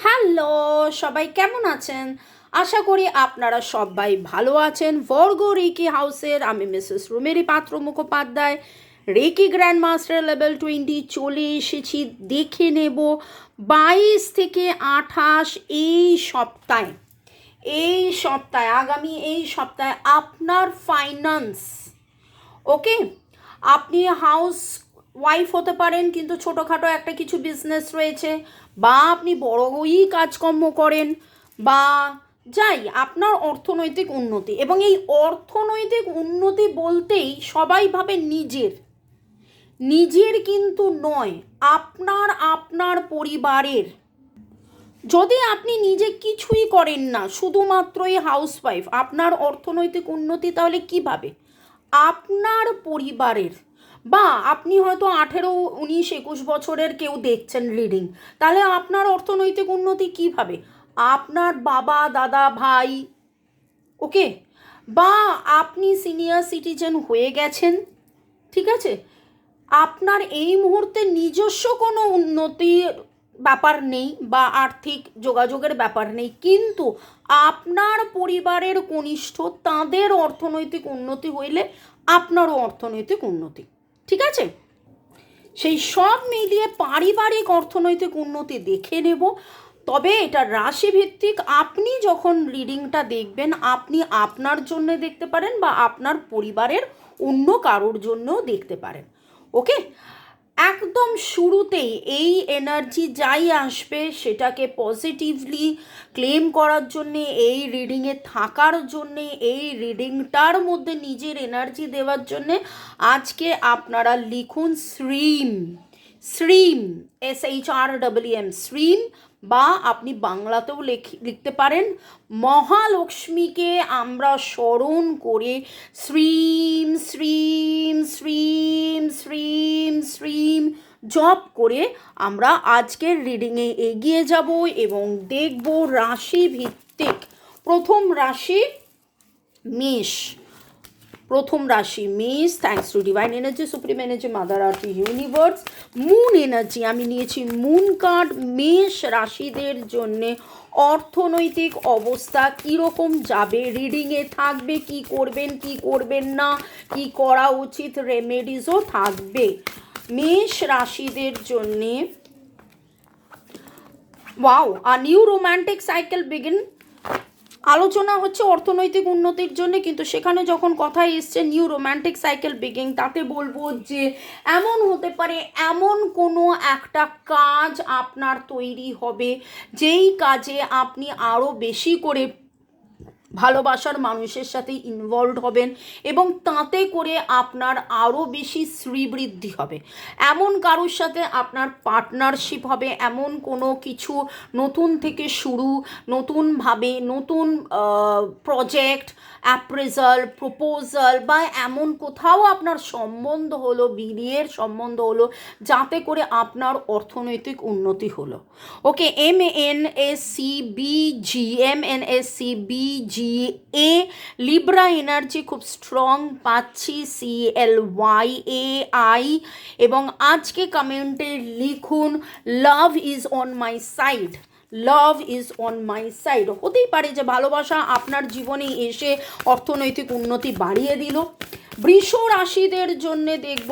Hello, সবাই কেমন আছেন? আশা করি আপনারা সবাই ভালো আছেন। ভর্গো রেকি হাউসের আমি Mrs Rumeri Patra Mukhopadhyay, Reiki grand master level 20 চলে এসেছি। দেখে নেব 22 থেকে 28 আগামী এই সপ্তাহে আপনার ফাইন্যান্স। ওকে, আপনি হাউস ওয়াইফ হতে পারেন, কিন্তু ছোটোখাটো একটা কিছু বিজনেস রয়েছে, বা আপনি বড়ই কাজকর্ম করেন, বা যাই আপনার অর্থনৈতিক উন্নতি। এবং এই অর্থনৈতিক উন্নতি বলতেই সবাই ভাবে নিজের কিন্তু নয়, আপনার পরিবারের। যদি আপনি নিজে কিছুই করেন না, শুধুমাত্রই হাউসওয়াইফ, আপনার অর্থনৈতিক উন্নতি তাহলে কিভাবে? আপনার পরিবারের। বা আপনি হয়তো 18, 19, 21 বছরের কেউ দেখছেন রিডিং, তাহলে আপনার অর্থনৈতিক উন্নতি কিভাবে? আপনার বাবা, দাদা, ভাই। ওকে, বা আপনি সিনিয়র সিটিজেন হয়ে গেছেন, ঠিক আছে, আপনার এই মুহূর্তে নিজস্ব কোনো উন্নতির ব্যাপার নেই বা আর্থিক যোগাযোগের ব্যাপার নেই, কিন্তু আপনার পরিবারের কনিষ্ঠ তাদের অর্থনৈতিক উন্নতি হইলে আপনারও অর্থনৈতিক উন্নতি, ঠিক আছে। সেই সব মিলিয়ে পারিবারিক অর্থনৈতিক উন্নতি দেখে নেব। তবে এটা রাশিভিত্তিক। আপনি যখন রিডিংটা দেখবেন, আপনি আপনার জন্য দেখতে পারেন বা আপনার পরিবারের অন্য কারোর জন্যও দেখতে পারেন। ওকে, একদম শুরুতেই এই এনার্জি যাই আসবে সেটাকে পজিটিভলি ক্লেম করার জন্যে, এই রিডিংয়ে থাকার জন্যে, এই রিডিংটার মধ্যে নিজের এনার্জি দেওয়ার জন্যে আজকে আপনারা লিখুন শ্রীম, SHREEM, শ্রীম। বা আপনি বাংলাতেও লিখতে পারেন, মহালক্ষ্মীকে আমরা স্মরণ করে শ্রীম শ্রীম শ্রীম শ্রীম শ্রীম জপ করে আমরা আজকের রিডিংয়ে এগিয়ে যাব এবং দেখব রাশি ভিত্তিক। প্রথম রাশি মেষ। Thanks to divine energy, supreme energy, mother earth, universe, moon energy. আমি নিয়েছি মুন কার্ড। মেষ রাশিদের জন্যে অর্থনৈতিক অবস্থা কীরকম যাবে, রিডিংয়ে থাকবে, কি করবেন কি করবেন না, কি করা উচিত, রেমেডিসও থাকবে মেষ রাশিদের জন্যে। Wow, a new romantic cycle begin. আলোচনা হচ্ছে অর্থনৈতিক উন্নতির জন্য, কিন্তু সেখানে যখন কথা এসছে নিউ রোম্যান্টিক সাইকেল বিগিং, তাতে বলবো যে এমন হতে পারে এমন কোনো একটা কাজ আপনার তৈরি হবে, যেই কাজে আপনি আরও বেশি করে ভালোবাসার মানুষের সাথে ইনভলভ হবেন এবং তাতে করে আপনার আরও বেশি শ্রীবৃদ্ধি হবে। এমন কারোর সাথে আপনার পার্টনারশিপ হবে, এমন কোনো কিছু নতুন থেকে শুরু, নতুনভাবে নতুন প্রজেক্ট, অ্যাপ্রেজাল, প্রপোজাল, বা এমন কোথাও আপনার সম্বন্ধ হলো, বিয়ের সম্বন্ধ হলো, যাতে করে আপনার অর্থনৈতিক উন্নতি হলো। ওকে, MNSCBG লিব্রা এনার্জি খুব স্ট্রং পাচ্ছি, CLYAI। এবং আজকে কমেন্টে লিখুন love is on my side. হতেই পারে যে ভালোবাসা আপনার জীবনে এসে অর্থনৈতিক উন্নতি বাড়িয়ে দিল। বৃষ রাশিদের জন্য দেখব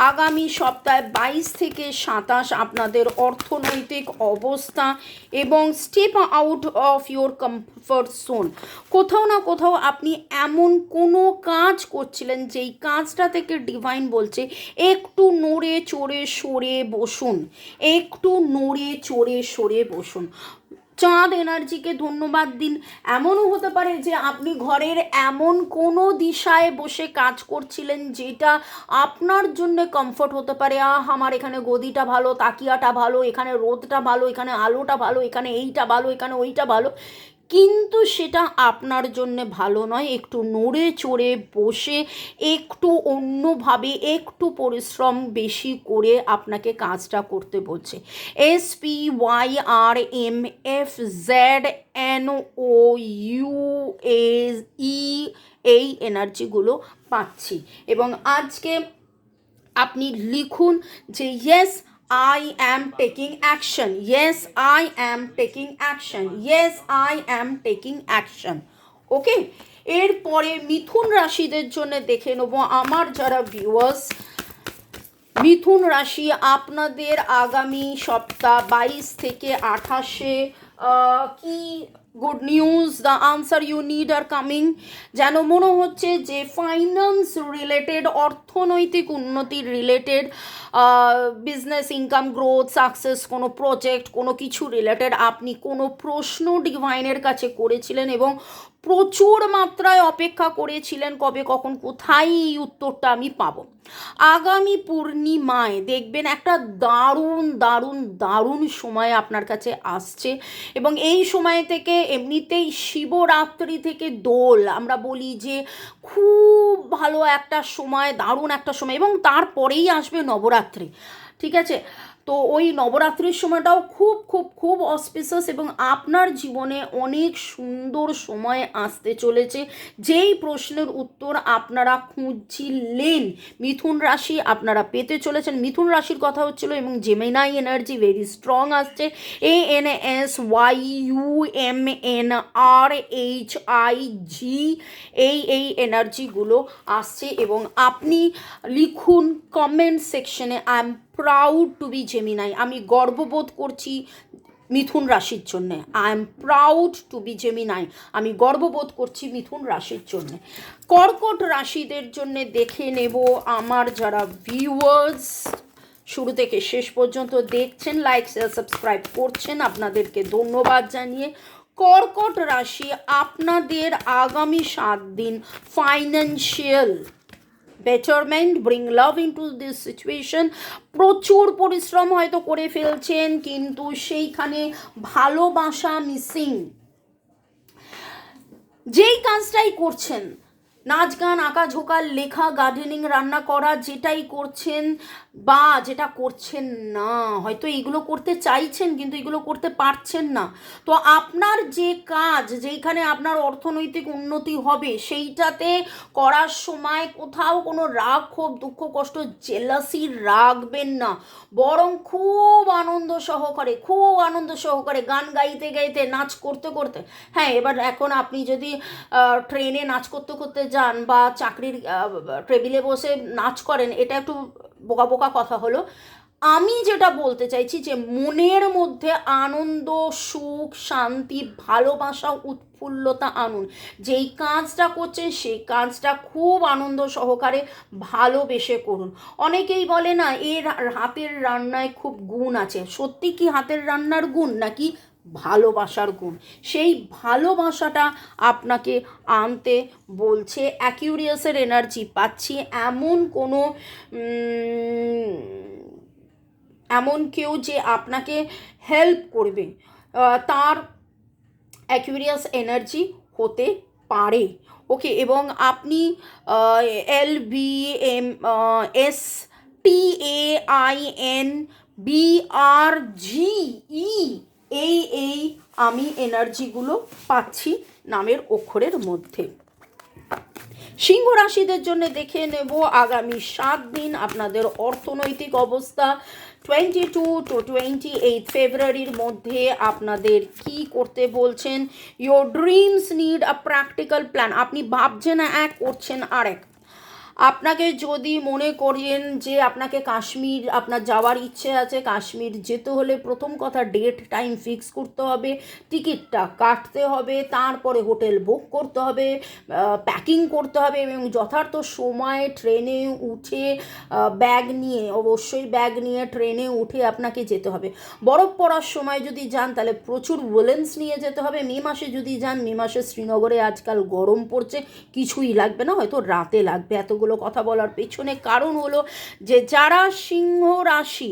আগামী সপ্তাহে 22 থেকে 27 আপনাদের অর্থনৈতিক অবস্থা, এবং step out of your comfort zone. কোথাও না কোথাও আপনি এমন কোনো কাজ করছিলেন যেই কাজটা থেকে ডিভাইন বলছে একটু নড়ে চড়ে সরে বসুন। চাঁদ এনার্জিকে ধন্যবাদ দিন। এমনও হতে পারে যে আপনি ঘরের এমন কোনো দিশায় বসে কাজ করছিলেন যেটা আপনার জন্য কমফর্ট হতে পারে। আমার এখানে গদিটা ভালো, তাকিয়াটা ভালো, এখানে রোদটা ভালো, এখানে আলোটা ভালো, এখানে এইটা ভালো, এখানে ওইটা ভালো, কিন্তু সেটা আপনার জন্য ভালো নয়। একটু নড়ে চড়ে বসে একটু অন্যভাবে একটু পরিশ্রম বেশি করে আপনাকে কাজটা করতে বলছে। SPYRMFZNOUE এই এনার্জিগুলো পাচ্ছি। এবং আজকে আপনি লিখুন যে yes, I am taking action. Yes, I am taking action. Yes, I am taking action. ওকে, এরপরে মিথুন রাশিদের জন্য দেখে নেব আমার যারা ভিউয়ার্স। মিথুন রাশি, আপনাদের আগামী সপ্তাহ 22 থেকে 28-এ কি good news, the answer you need are coming. যেন মনে হচ্ছে যে ফাইন্যান্স রিলেটেড, অর্থনৈতিক উন্নতির related, business income growth, success, কোনো প্রজেক্ট, কোনো কিছু রিলেটেড আপনি কোনো প্রশ্ন ডিভাইনের কাছে করেছিলেন এবং প্রচুর মাত্রায় অপেক্ষা করেছিলেন কবে কখন কোথায় এই উত্তরটা আমি পাবো। আগামী পূর্ণিমায় দেখবেন একটা দারুণ দারুণ দারুণ সময় আপনার কাছে আসছে এবং এই সময় থেকে এমনিতেই শিবরাত্রি থেকে দোল আমরা বলি যে খুব ভালো একটা সময়, দারুণ একটা সময়, এবং তারপরেই আসবে নবরাত্রি। ঠিক আছে, তো ওই নবরাত্রির সময়টাও খুব খুব খুব অসপিসিয়াস এবং আপনার জীবনে অনেক সুন্দর সময় আসতে চলেছে। যেই প্রশ্নের উত্তর আপনারা খুঁজছিলেন মিথুন রাশি, আপনারা পেতে চলেছেন। মিথুন রাশির কথা হচ্ছিল এবং জেমিনাই এনার্জি ভেরি স্ট্রং আসছে। ANSYUMNRHIG এই এনার্জিগুলো আসছে এবং আপনি লিখুন কমেন্ট সেকশনে I am proud to be Gemini. আমি গর্ববোধ করছি মিথুন রাশির জন্যে। I am proud to be Gemini. আমি গর্ববোধ করছি মিথুন রাশির জন্যে। কর্কট রাশিদের জন্যে দেখে নেব আমার যারা ভিউয়ার্স শুরু থেকে শেষ পর্যন্ত দেখছেন, লাইক শেয়ার সাবস্ক্রাইব করছেন, আপনাদেরকে ধন্যবাদ জানিয়ে। কর্কট রাশি, আপনাদের আগামী 7 দিন financial betterment, bring love into this situation. প্রচুর পরিশ্রম হয়তো করে ফেলছেন কিন্তু সেইখানে ভালোবাসা মিসিং। যেই কাজটাই করছেন, নাচ গান, আঁকা ঝোঁকা, লেখা, গার্ডেনিং, রান্না করা, যেটাই করছেন বা যেটা করছেন না, হয়তো এইগুলো করতে চাইছেন কিন্তু এগুলো করতে পারছেন না, তো আপনার যে কাজ যেইখানে আপনার অর্থনৈতিক উন্নতি হবে সেইটাতে করার সময় কোথাও কোনো রাগ, ক্ষোভ, দুঃখ, কষ্ট, জেলাসি রাখবেন না, বরং খুব আনন্দ সহকারে গান গাইতে গাইতে, নাচ করতে করতে। হ্যাঁ, এবার এখন আপনি যদি ট্রেনে নাচ করতে করতে যান বা চাকরির টেবিলে বসে নাচ করেন, এটা একটু বোকা বোকা কথা হলো। আমি যেটা বলতে চাইছি যে মনের মধ্যে আনন্দ, সুখ, শান্তি, ভালোবাসা, উৎফুল্লতা আনুন। যেই কাজটা করছেন সেই কাজটা খুব আনন্দ সহকারে ভালোবেসে করুন। অনেকেই বলে না এর হাতের রান্নায় খুব গুণ আছে। সত্যি কি হাতের রান্নার গুণ নাকি ভালোবাসার গুণ? সেই ভালোবাসাটা আপনাকে আনতে বলছে। অ্যাকিউরিয়াসের এনার্জি পাচ্ছি। এমন কেউ যে আপনাকে হেল্প করবে তার অ্যাকিউরিয়াস এনার্জি হতে পারে। ওকে, এবং আপনি LBMSTAINBRGE এই আমি এনার্জিগুলো পাচ্ছি নামের অক্ষরের মধ্যে। সিংহ রাশিদের জন্য দেখে নেব আগামী 7 দিন আপনাদের অর্থনৈতিক অবস্থা। 22 to 28 ফেব্রুয়ারির মধ্যে আপনাদের কি করতে বলছেন। Your dreams need a practical plan. আপনি ভাবছেন এক, করছেন আরেক। আপনাকে যদি মনে করেন যে আপনাকে কাশ্মীর আপনার যাওয়ার ইচ্ছে আছে, কাশ্মীর যেতে হলে প্রথম কথা ডেট টাইম ফিক্স করতে হবে, টিকিটটা কাটতে হবে, তারপরে হোটেল বুক করতে হবে, প্যাকিং করতে হবে এবং যথার্থ সময়ে ট্রেনে উঠে অবশ্যই ব্যাগ নিয়ে ট্রেনে উঠে আপনাকে যেতে হবে। বরফ পড়ার সময় যদি যান তাহলে প্রচুর ওয়েলেন্স নিয়ে যেতে হবে। মে মাসে যদি যান, মে মাসে শ্রীনগরে আজকাল গরম পড়ছে, কিছুই লাগবে না, হয়তো রাতে লাগবে। এতগুলো কথা বলার পেছনে কারণ হলো যে যারা সিংহ রাশি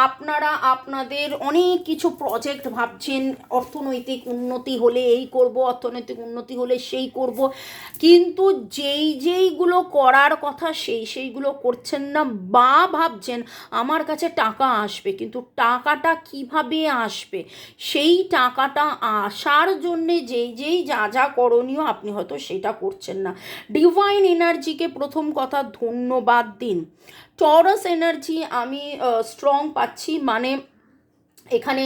আপনারা আপনাদের অনেক কিছু প্রজেক্ট ভাবছেন, অর্থনৈতিক উন্নতি হলে এই করব, অর্থনৈতিক উন্নতি হলে সেই করব, কিন্তু যেইগুলো করার কথা সেইগুলো করছেন না, বা ভাবছেন আমার কাছে টাকা আসবে, কিন্তু টাকাটা কিভাবে আসবে, সেই টাকাটা আসার জন্যে যেই যা করণীয় আপনি হয়তো সেটা করছেন না। ডিভাইন এনার্জিকে প্রথম কথা ধন্যবাদ দিন। টরাস এনার্জি আমি স্ট্রং পাচ্ছি, মানে এখানে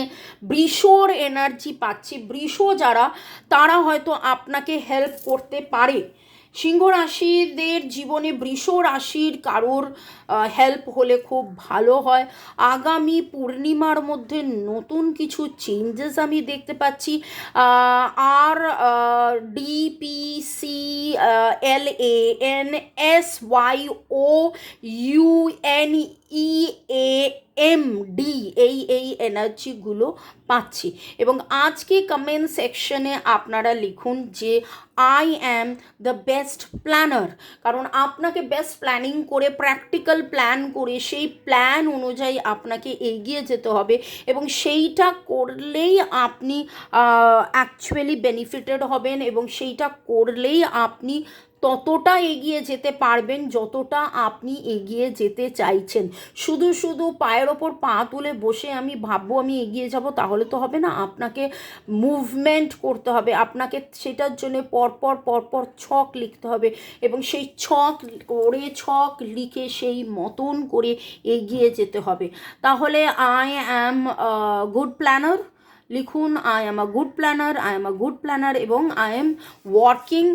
বৃষর এনার্জি পাচ্ছি। বৃষ যারা, তারা হয়তো আপনাকে হেল্প করতে পারে। সিংহ রাশিদের জীবনে বৃষ রাশির কারোর হেল্প হলে খুব ভালো হয়। আগামী পূর্ণিমার মধ্যে নতুন কিছু চেঞ্জেস আমি দেখতে পাচ্ছি। আর ডিপিসি LANSYOUNEAMD এই এনার্জিগুলো পাচ্ছি। এবং আজকে কমেন্ট সেকশনে আপনারা লিখুন যে I am the best planner, কারণ আপনাকে বেস্ট প্ল্যানিং করে, প্র্যাকটিক্যাল প্ল্যান করে, সেই প্ল্যান অনুযায়ী আপনাকে এগিয়ে যেতে হবে এবং সেইটা করলেই আপনি অ্যাকচুয়ালি বেনিফিটেড হবেন এবং সেইটা করলেই আপনি ততটা এগিয়ে যেতে পারবেন যতটা আপনি এগিয়ে যেতে চাইছেন। শুধু শুধু পায়ের ওপর পা তুলে বসে আমি ভাববো আমি এগিয়ে যাব, তাহলে তো হবে না। আপনাকে মুভমেন্ট করতে হবে, আপনাকে সেটার জন্য পরপর ছক লিখতে হবে এবং সেই ছক লিখে সেই মতন করে এগিয়ে যেতে হবে। তাহলে আই অ্যাম গুড প্ল্যানার লিখুন, I am a good planner, I am a good planner এবং I am working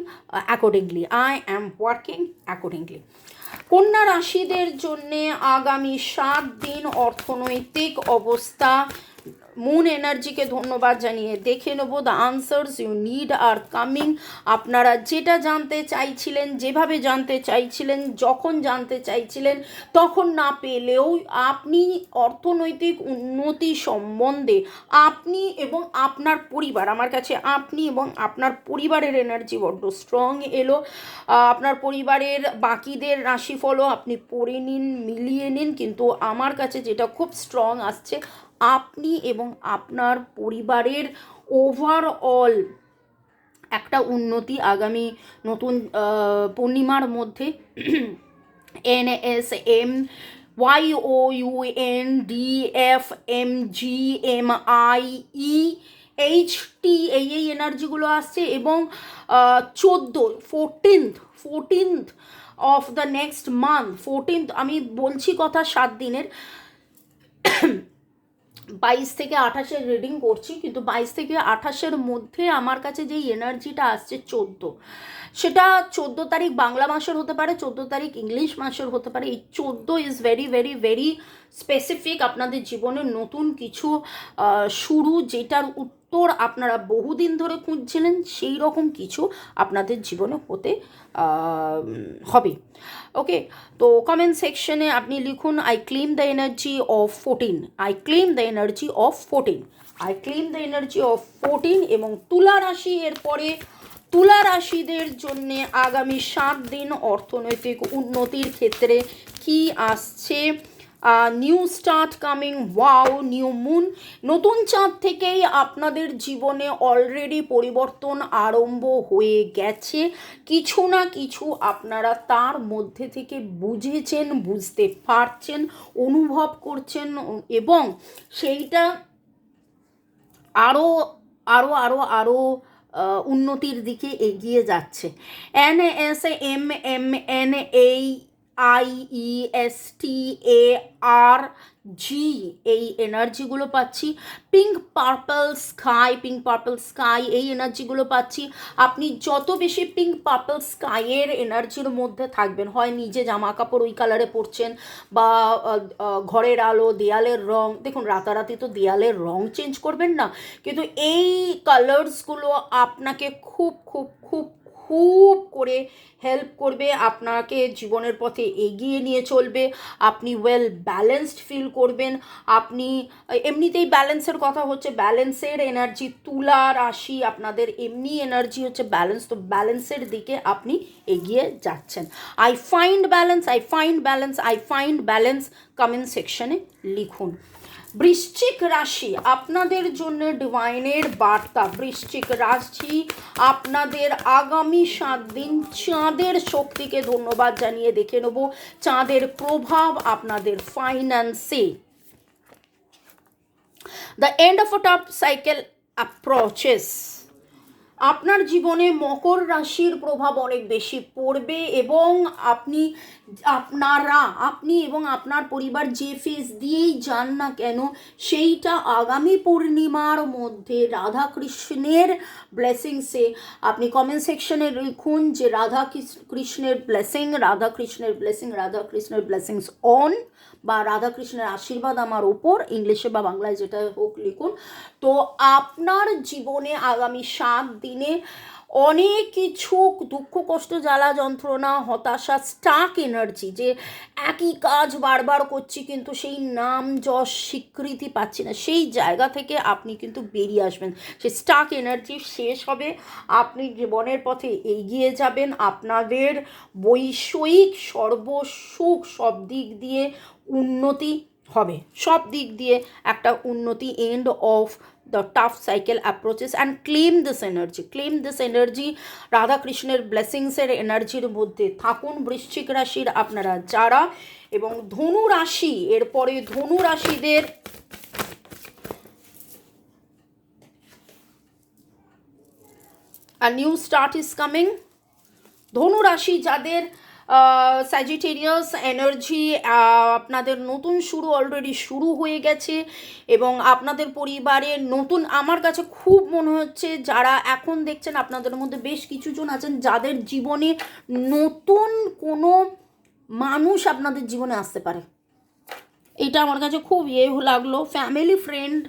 accordingly, I am working accordingly. কন্যা রাশিদের জন্যে আগামী 7 দিন অর্থনৈতিক অবস্থা, মুন এনার্জিকে ধন্যবাদ জানিয়ে দেখে নেব। The answers you need are coming. আপনারা যেটা জানতে চাইছিলেন, যেভাবে জানতে চাইছিলেন, যখন জানতে চাইছিলেন, তখন না পেলেও আপনি অর্থনৈতিক উন্নতি সম্বন্ধে আপনি এবং আপনার পরিবার, আমার কাছে আপনি এবং আপনার পরিবারের এনার্জি বড্ড স্ট্রং এলো। আপনার পরিবারের বাকিদের রাশিফলও আপনি পড়ে নিন, মিলিয়ে নিন, কিন্তু আমার কাছে যেটা খুব স্ট্রং আসছে, আপনি এবং আপনার পরিবারের ওভারঅল একটা উন্নতি আগামী নতুন পূর্ণিমার মধ্যে। NSMYOUNDFMGMIEHT এই এনার্জিগুলো আসছে এবং 14th of the next month, 14th আমি বলছি কথা 7 দিনের, 22 থেকে 28-এর রিডিং করছি, কিন্তু 22 থেকে 28-এর মধ্যে আমার কাছে যেই এনার্জিটা আসছে 14, সেটা 14 তারিখ বাংলা মাসের হতে পারে, 14 তারিখ ইংলিশ মাসের হতে পারে। এই 14 is very very very specific. আপনাদের জীবনে নতুন কিছু শুরু, যেটার উত্তর আপনারা বহুদিন ধরে খুঁজছিলেন, সেই রকম কিছু আপনাদের জীবনে হতে হবে। ওকে, তো কমেন্ট সেকশনে আপনি লিখুন I claim the energy of 14, I claim the energy of 14, I claim the energy of 14। এবং তুলা রাশি, এরপরে তুলা রাশিদের জন্যে আগামী 7 দিন অর্থনৈতিক উন্নতির ক্ষেত্রে কি আসছে? New start coming, wow, new moon, নতুন চাঁদ থেকেই আপনাদের জীবনে অলরেডি পরিবর্তন আরম্ভ হয়ে গেছে। কিছু না কিছু আপনারা তার মধ্যে থেকে বুঝেছেন, বুঝতে পারছেন, অনুভব করছেন এবং সেইটা আরও আরও আরও আরও উন্নতির দিকে এগিয়ে যাচ্ছে। NSMANAIESTARG এই এনার্জিগুলো পাচ্ছি। পিঙ্ক পার্পল স্কাই এই এনার্জিগুলো পাচ্ছি। আপনি যত বেশি পিঙ্ক পার্পল স্কাইয়ের এনার্জির মধ্যে থাকবেন, হয় নিজে জামা কাপড় ওই কালারে পরছেন বা ঘরের আলো, দেয়ালের রং, দেখুন রাতারাতি তো দেয়ালের রং চেঞ্জ করবেন না, কিন্তু এই কালার্সগুলো আপনাকে খুব খুব খুব খুব করে হেল্প করবে, আপনাকে জীবনের পথে এগিয়ে নিয়ে চলবে। আপনি ওয়েল ব্যালেন্সড ফিল করবেন। আপনি এমনিতেই ব্যালেন্সের কথা হচ্ছে, ব্যালেন্সের এনার্জি, তুলা রাশি আপনাদের এমনি এনার্জি হচ্ছে ব্যালেন্স, তো ব্যালেন্সের দিকে আপনি এগিয়ে যাচ্ছেন। I find balance, I find balance, I find balance comment সেকশনে লিখুন। বৃশ্চিক রাশি, আপনাদের জন্য ডিভাইনের বার্তা। বৃশ্চিক রাশি, আপনাদের আগামী 7 দিন চাঁদের শক্তিকে ধন্যবাদ জানিয়ে দেখে নেব চাঁদের প্রভাব আপনাদের ফাইন্যান্সে। The end of a top cycle approaches, আপনার জীবনে মকর রাশির প্রভাব অনেক বেশি পড়বে এবং আপনি এবং আপনার পরিবার যে ফেজ দিয়েই যান না কেন সেইটা আগামী পূর্ণিমার মধ্যে রাধাকৃষ্ণের ব্লেসিংসে আপনি কমেন্ট সেকশনে লিখুন যে রাধাকৃষ্ণের ব্লেসিংস অন, বা রাধাকৃষ্ণের আশীর্বাদ আমার ওপর, ইংলিশে বা বাংলায় যেটা হোক লিখুন। তো আপনার জীবনে আগামী 7 দিনে অনেক কিছু দুঃখ কষ্ট জ্বালা যন্ত্রণা হতাশা স্টাক এনার্জি, যে একই কাজ বারবার করছি কিন্তু সেই নাম যশ স্বীকৃতি পাচ্ছি না, সেই জায়গা থেকে আপনি কিন্তু বেরিয়ে আসবেন, সেই স্টাক এনার্জি শেষ হবে, আপনি জীবনের পথে এগিয়ে যাবেন, আপনাদের বৈষয়িক সর্বসুখ সব দিক দিয়ে উন্নতি হবে, সব দিক দিয়ে একটা উন্নতি, end of the tough cycle approaches and claim this energy রাধাকৃষ্ণের ব্লেসিংসের এনার্জির মধ্যে থাকুন বৃশ্চিক রাশির আপনারা যারা। এবং ধনু রাশি, এরপরে ধনু রাশিদের a new start is coming। ধনু রাশি যাদের স্যাজিটেরিয়াস এনার্জি, আপনাদের নতুন শুরু অলরেডি শুরু হয়ে গেছে এবং আপনাদের পরিবারের নতুন, আমার কাছে খুব মনে হচ্ছে যারা এখন দেখছেন আপনাদের মধ্যে বেশ কিছুজন আছেন যাদের জীবনে নতুন কোনো মানুষ আপনাদের জীবনে আসতে পারে, এটা আমার কাছে খুব লাগলো। ফ্যামিলি ফ্রেন্ড,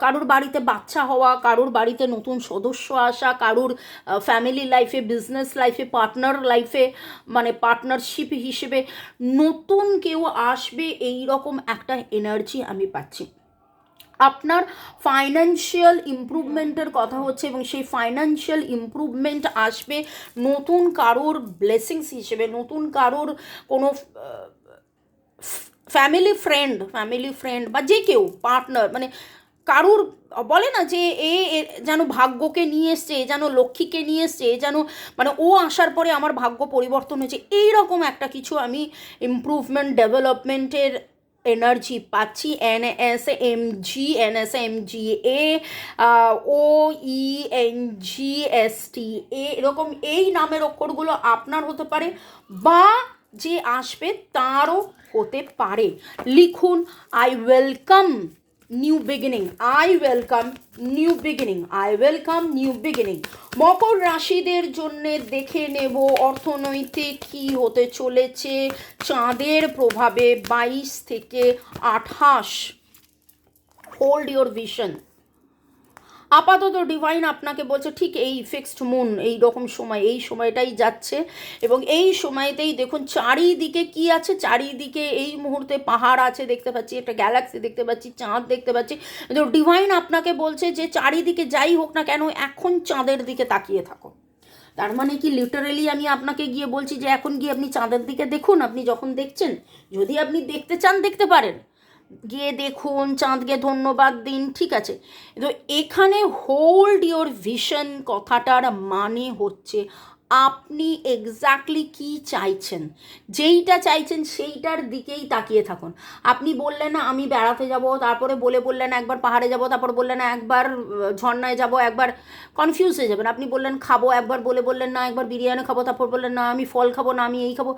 কারোর বাড়িতে বাচ্চা হওয়া, কারোর বাড়িতে নতুন সদস্য আসা, কারোর ফ্যামিলি লাইফে, বিজনেস লাইফে, পার্টনার লাইফে, মানে পার্টনারশিপ হিসেবে নতুন কেউ আসবে, এই রকম একটা এনার্জি আমি পাচ্ছি। আপনার ফাইন্যান্সিয়াল ইমপ্রুভমেন্টের কথা হচ্ছে এবং সেই ফাইন্যান্সিয়াল ইমপ্রুভমেন্ট আসবে নতুন কারোর ব্লেসিংস হিসেবে, নতুন কারোর কোনো ফ্যামিলি ফ্রেন্ড বা যে কেউ পার্টনার, মানে কারুর বলে না যে এ যেন ভাগ্যকে নিয়ে এসছে, এ যেন লক্ষ্মীকে নিয়ে এসছে, এ যেন মানে ও আসার পরে আমার ভাগ্য পরিবর্তন হয়েছে, এইরকম একটা কিছু আমি ইমপ্রুভমেন্ট ডেভেলপমেন্টের এনার্জি পাচ্ছি। NSMGA OENGSTA এরকম এই নামের অক্ষরগুলো আপনার হতে পারে বা যে আসবে তারও হতে পারে। লিখুন আই ওয়েলকাম নিউ বিগিনিং, মকর রাশিদের জন্য দেখে নেব অর্থনৈতিক কি হতে চলেছে চাঁদের প্রভাবে 22 থেকে 28। Hold your vision. আপাতত ডিভাইন আপনাকে বলছে ঠিক এই ফিক্সড মুন এই রকম সময়, এই সময়টাই যাচ্ছে এবং এই সময়তেই দেখুন চারিদিকে কি আছে, চারিদিকে এই মুহূর্তে পাহাড় আছে দেখতে পাচ্ছি, একটা গ্যালাক্সি দেখতে পাচ্ছি, চাঁদ দেখতে পাচ্ছি। তো ডিভাইন আপনাকে বলছে যে চারিদিকে যাই হোক না কেন এখন চাঁদের দিকে তাকিয়ে থাকো। তার মানে কি লিটারেলি আমি আপনাকে গিয়ে বলছি যে এখন গিয়ে আপনি চাঁদের দিকে দেখুন, আপনি যখন দেখছেন, যদি আপনি দেখতে চান দেখতে পারেন, গিয়ে দেখুন, চাঁদকে ধন্যবাদ দিন, ঠিক আছে। তো এখানে হোল্ড ইওর ভিশন কথাটার মানে হচ্ছে আপনি এক্স্যাক্টলি কী চাইছেন, যেইটা চাইছেন সেইটার দিকেই তাকিয়ে থাকুন। আপনি বললেন না আমি বেড়াতে যাব, তারপরে বললেন একবার পাহাড়ে যাব, তারপর বললেন একবার ঝর্ণায় যাব, একবার কনফিউজ হয়ে যাবেন। আপনি বললেন খাবো, একবার বললেন না একবার বিরিয়ানি খাবো, তারপর বললেন না আমি ফল খাবো, না আমি এই খাবো।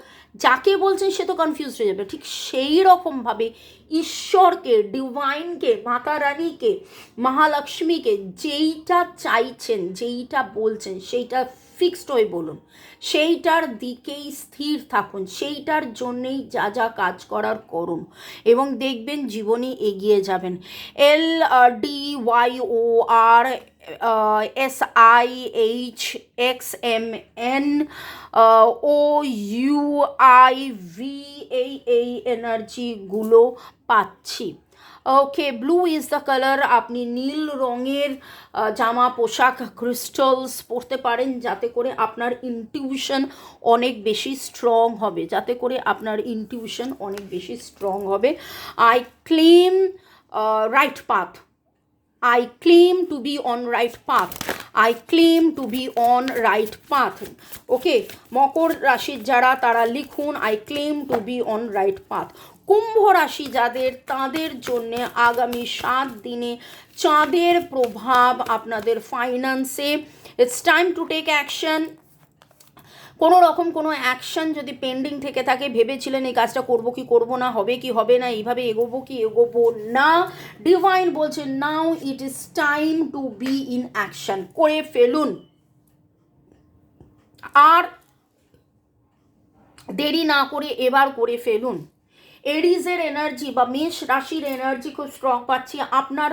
যাকে বলছেন সে তো কনফিউজ হয়ে যাবে। ঠিক সেই রকমভাবে ঈশ্বরকে, ডিভাইনকে, মাতা রানীকে, মহালক্ষ্মীকে যেইটা চাইছেন, যেইটা বলছেন সেইটা ফিক্সড হয়ে বলুন, সেইটার দিকেই স্থির থাকুন, সেইটার জন্যেই যা যা কাজ করার করুন এবং দেখবেন জীবনে এগিয়ে যাবেন। LDYOR SIHXMN OUIV এই এনার্জিগুলো পাচ্ছি। ওকে, ব্লু ইজ দ্য কালার। আপনি নীল রঙের জামা পোশাক ক্রিস্টালস পরতে পারেন যাতে করে আপনার ইনটিউশন অনেক বেশি স্ট্রং হবে, I claim right path, okay, মকর রাশির যারা তারা লিখুন I claim to be on right path. কুম্ভ রাশি যাদের, তাদের জন্যে আগামী 7 দিনে চাঁদের প্রভাব আপনাদের ফাইন্যান্সে। It's time to take action. কোনো রকম কোনো অ্যাকশন যদি পেন্ডিং থেকে থাকে, ভেবেছিলেন এই কাজটা করব কি করব না, হবে কি হবে না, এইভাবে এগোবো কি এগোবো না, ডিভাইন বলছে now it is time to be in action, করে ফেলুন। আর দেরি না করে এবার করে ফেলুন। এরিজের এনার্জি বা মেষ রাশির এনার্জি খুব স্ট্রং পাচ্ছি। আপনার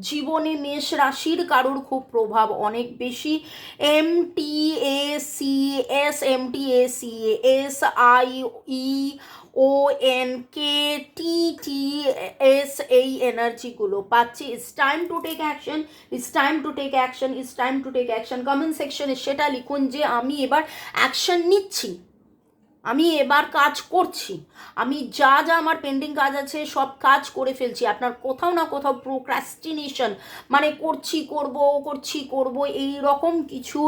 জীবনে মেষ রাশির কারোর খুব প্রভাব অনেক বেশি। MTACSMTACAIOEONKTTS এই এনার্জিগুলো পাচ্ছি। It's time to take action, it's time to take action, it's time to take action. Comment সেকশনে সেটা লিখুন যে আমি এবার অ্যাকশন নিচ্ছি, আমি এবার কাজ করছি, আমি যা যা আমার পেন্ডিং কাজ আছে সব কাজ করে ফেলছি। আপনার কোথাও না কোথাও প্রোক্রাস্টিনেশন, মানে করছি করব এই রকম কিছু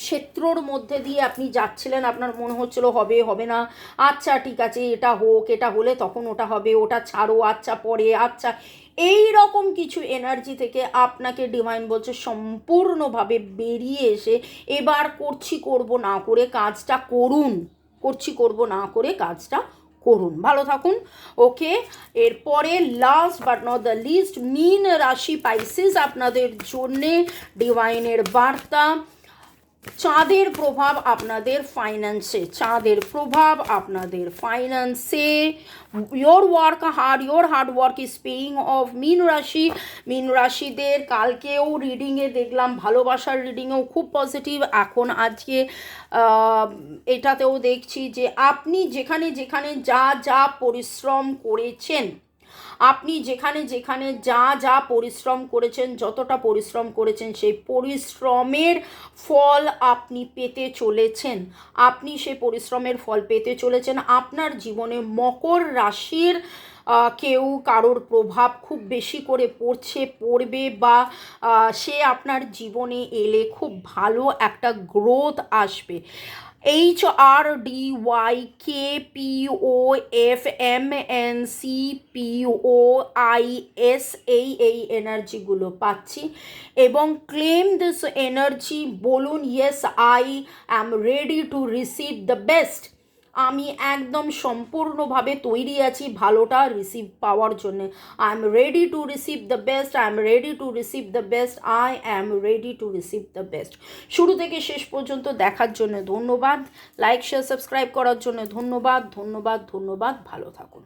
ক্ষেত্রর মধ্যে দিয়ে আপনি যাচ্ছিলেন। আপনার মনে হচ্ছিল হবে হবে না, আচ্ছা ঠিক আছে এটা হোক, এটা হলে তখন ওটা হবে, ওটা ছাড়ো, আচ্ছা পরে, আচ্ছা এই রকম কিছু এনার্জি থেকে আপনাকে ডিভাইন বলছে সম্পূর্ণভাবে বেরিয়ে এসে এবার করব না করে কাজটা করুন, করব না করে কাজটা করুন। ভালো থাকুন। ওকে, এরপরে last but not the least, মীন রাশি পাইসিস, আপনাদের জন্যে ডিভাইনের বার্তা, চাঁদের প্রভাব আপনাদের ফাইন্যান্সে, চাঁদের প্রভাব আপনাদের ফাইন্যান্সে। Your hard work is paying off. মীন রাশিদের কালকেও রিডিংয়ে দেখলাম, ভালোবাসার রিডিংয়েও খুব পজিটিভ। এখন আজকে এটাতেও দেখছি যে আপনি যেখানে যেখানে যা যা পরিশ্রম করেছেন, আপনি যেখানে যেখানে যা যা পরিশ্রম করেছেন, যতটা পরিশ্রম করেছেন, সেই পরিশ্রমের ফল আপনি পেতে চলেছেন। আপনি সেই পরিশ্রমের ফল পেতে চলেছেন। আপনার জীবনে মকর রাশির কেউ কারোর প্রভাব খুব বেশি করে পড়বে বা সে আপনার জীবনে এলে খুব ভালো একটা গ্রোথ আসবে। HRDYKPOFMNCPOIS এই এনার্জিগুলো পাচ্ছি। এবং ক্লেম দিস এনার্জি, বলুন yes I am ready to receive the best. আমি একদম সম্পূর্ণভাবে তৈরি আছি ভালোটা রিসিভ পাওয়ার জন্য। I am ready to receive the best, I am ready to receive the best, I am ready to receive the best. শুরু থেকে শেষ পর্যন্ত দেখার জন্য ধন্যবাদ। লাইক শেয়ার সাবস্ক্রাইব করার জন্য ধন্যবাদ। ভালো থাকুন।